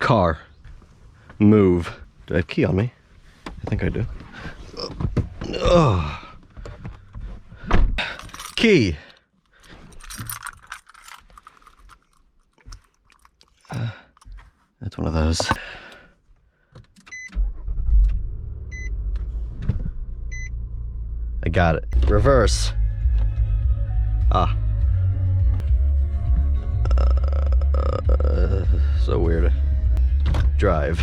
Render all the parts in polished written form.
Car. Move. Do I have a key on me? I think I do. Ugh. Key. That's one of those. I got it. Reverse. Ah. So weird. Drive.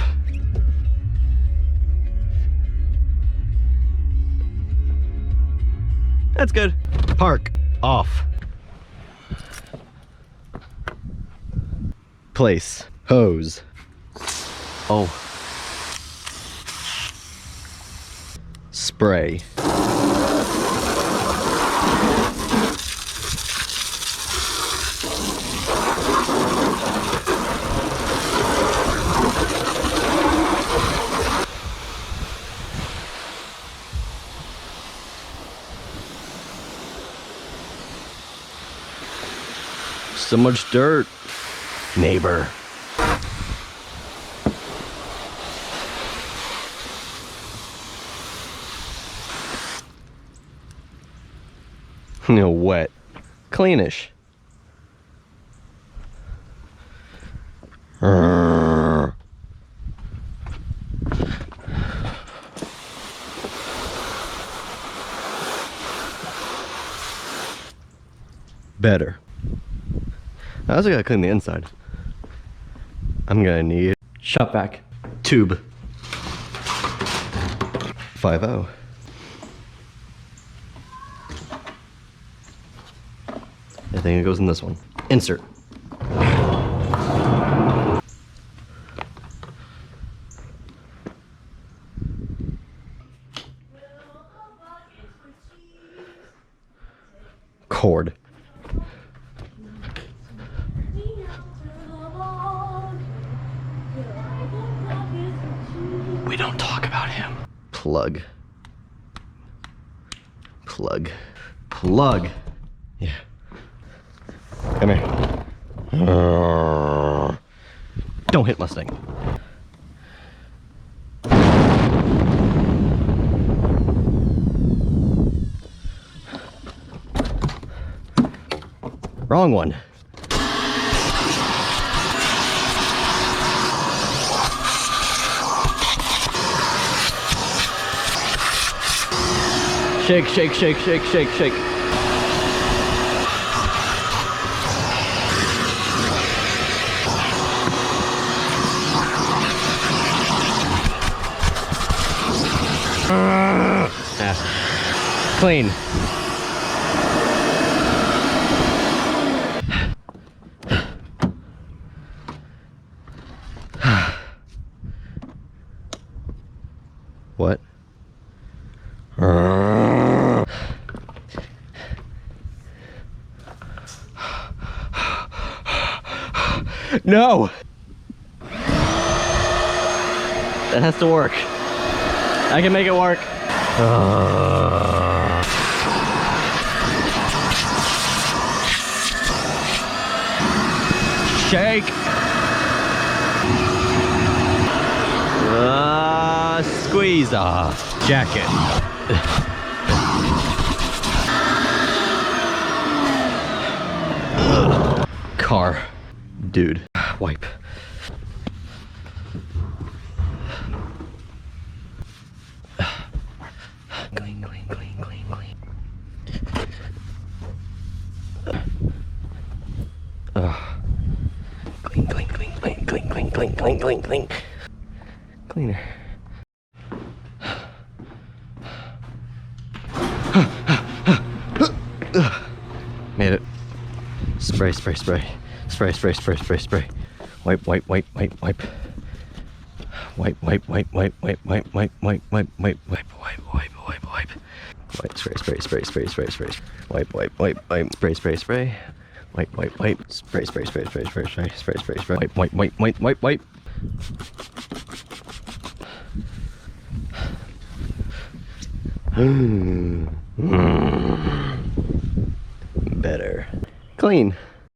That's good. Park. Off. Place. Hose. Oh. Spray. So much dirt. Neighbor. No, wet. Cleanish. Better. I also gotta clean the inside. I'm gonna need shop vac. Tube. 5-0. I think it goes in this one. Insert. Cord. We don't talk about him. Plug. Plug. Plug. Yeah. Come here. Don't hit Mustang. Wrong one. Shake, shake, shake, shake, shake, shake. Clean. What? No! That has to work. I can make it work. Shake! Squeeze off. Jacket. Car. Dude. Wipe. Clean, clean, clean, clean, clean. Clean, clean, clean, clean, clean, clean, clean, clean, clean, clean. Cleaner. Made it. Spray, spray, spray. Spray, spray, spray, spray, spray. Wipe, wipe, wipe, wipe, wipe. Wipe, wipe, wipe, wipe, wipe, wipe, wipe, wipe, wipe, wipe, wipe, wipe, wipe, wipe, wipe. Wipe, spray, spray, spray, spray, spray, spray. Wipe, wipe, wipe, wipe, spray, spray, spray. Wipe, wipe, wipe. Spray, spray, spray, spray, spray, spray, spray, spray, spray. Wipe, wipe, wipe, wipe, wipe, wipe. Better. Clean.